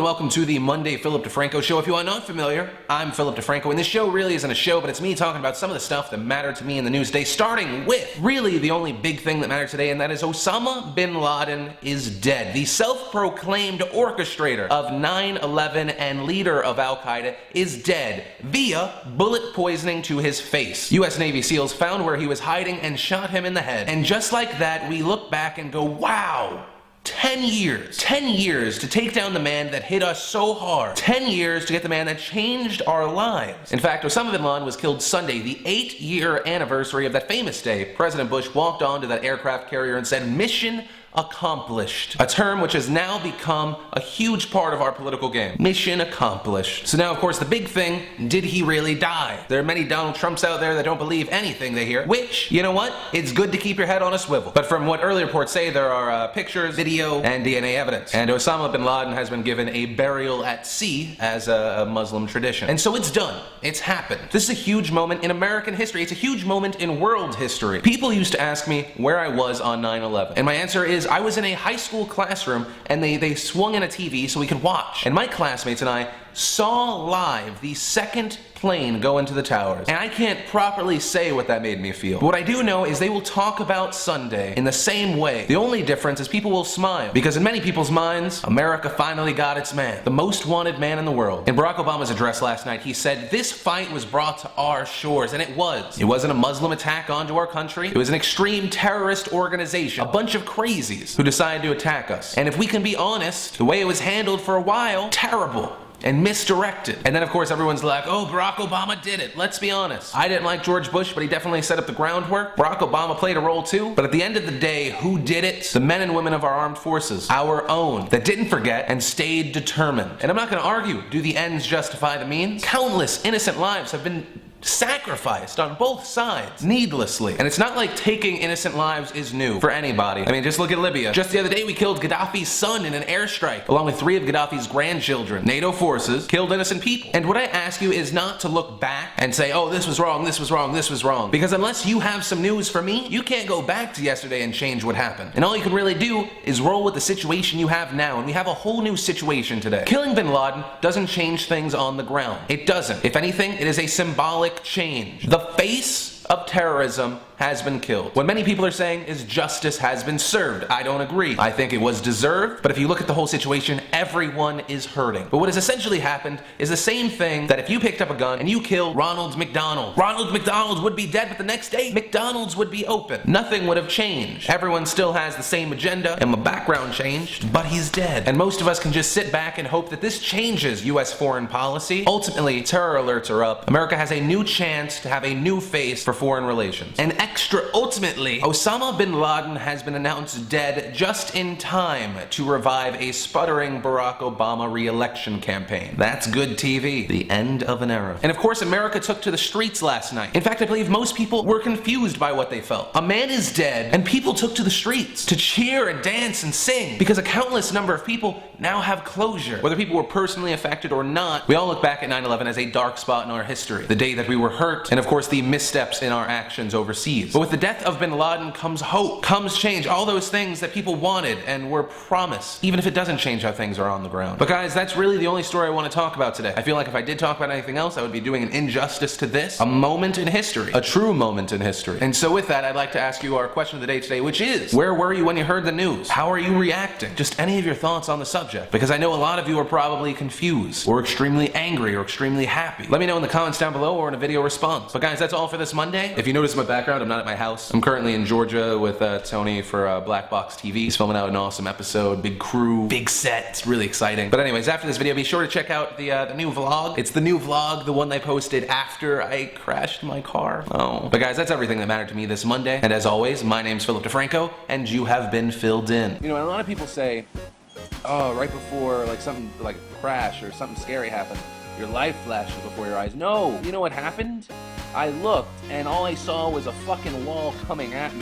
welcome to the Monday Philip DeFranco Show. If you are not familiar, I'm Philip DeFranco, and this show really isn't a show, but it's me talking about some of the stuff that mattered to me in the news today, starting with really the only big thing that mattered today, and that is Osama bin Laden is dead. The self-proclaimed orchestrator of 9/11 and leader of Al-Qaeda is dead via bullet poisoning to his face. U.S. Navy SEALs found where he was hiding and shot him in the head. And just like that, we look back and go, wow. 10 years. 10 years to take down the man that hit us so hard. 10 years to get the man that changed our lives. In fact, Osama bin Laden was killed Sunday, the 8-year anniversary of that famous day. President Bush walked onto that aircraft carrier and said, "Mission accomplished." A term which has now become a huge part of our political game. Mission accomplished. So now, of course, the big thing, did he really die? There are many Donald Trumps out there that don't believe anything they hear, which, you know what? It's good to keep your head on a swivel. But from what early reports say, there are pictures, video, and DNA evidence. And Osama bin Laden has been given a burial at sea as a Muslim tradition. And so it's done. It's happened. This is a huge moment in American history. It's a huge moment in world history. People used to ask me where I was on 9/11. And my answer is, I was in a high school classroom and they swung in a TV so we could watch. And my classmates and I saw live the second plane go into the towers. And I can't properly say what that made me feel. But what I do know is they will talk about Sunday in the same way. The only difference is people will smile. Because in many people's minds, America finally got its man. The most wanted man in the world. In Barack Obama's address last night, he said, "This fight was brought to our shores." And it was. It wasn't a Muslim attack onto our country. It was an extreme terrorist organization. A bunch of crazies who decided to attack us. And if we can be honest, the way it was handled for a while, terrible. And misdirected. And then of course everyone's like, oh, Barack Obama did it. Let's be honest. I didn't like George Bush, but he definitely set up the groundwork. Barack Obama played a role too. But at the end of the day, who did it? The men and women of our armed forces. Our own. That didn't forget and stayed determined. And I'm not gonna argue, do the ends justify the means? Countless innocent lives have been sacrificed on both sides, needlessly. And it's not like taking innocent lives is new for anybody. I mean, just look at Libya. Just the other day, we killed Gaddafi's son in an airstrike, along with 3 of Gaddafi's grandchildren. NATO forces killed innocent people. And what I ask you is not to look back and say, oh, this was wrong, this was wrong, this was wrong. Because unless you have some news for me, you can't go back to yesterday and change what happened. And all you can really do is roll with the situation you have now. And we have a whole new situation today. Killing bin Laden doesn't change things on the ground. It doesn't. If anything, it is a symbolic change. The face of terrorism has been killed. What many people are saying is justice has been served. I don't agree. I think it was deserved, but if you look at the whole situation, everyone is hurting. But what has essentially happened is the same thing that if you picked up a gun and you killed Ronald McDonald, Ronald McDonald would be dead, but the next day, McDonald's would be open. Nothing would have changed. Everyone still has the same agenda, and the background changed, but he's dead. And most of us can just sit back and hope that this changes U.S. foreign policy. Ultimately, terror alerts are up. America has a new chance to have a new face for foreign relations. And ultimately, Osama bin Laden has been announced dead just in time to revive a sputtering Barack Obama re-election campaign. That's good TV. The end of an era. And of course, America took to the streets last night. In fact, I believe most people were confused by what they felt. A man is dead, and people took to the streets to cheer and dance and sing because a countless number of people now have closure. Whether people were personally affected or not, we all look back at 9/11 as a dark spot in our history. The day that we were hurt, and of course the missteps in our actions overseas. But with the death of bin Laden comes hope, comes change, all those things that people wanted and were promised, even if it doesn't change how things are on the ground. But guys, that's really the only story I want to talk about today. I feel like if I did talk about anything else, I would be doing an injustice to this, a moment in history, a true moment in history. And so with that, I'd like to ask you our question of the day today, which is, where were you when you heard the news? How are you reacting? Just any of your thoughts on the subject, because I know a lot of you are probably confused, or extremely angry, or extremely happy. Let me know in the comments down below or in a video response. But guys, that's all for this Monday. If you notice my background, I'm not at my house. I'm currently in Georgia with Tony for Black Box TV. He's filming out an awesome episode, big crew, big set. It's really exciting. But anyways, after this video, be sure to check out the new vlog. It's the new vlog, the one I posted after I crashed my car. Oh. But guys, that's everything that mattered to me this Monday. And as always, my name's Philip DeFranco, and you have been filled in. You know, and a lot of people say, oh, right before like something like a crash or something scary happened, your life flashes before your eyes. No, you know what happened? I looked and all I saw was a fucking wall coming at me.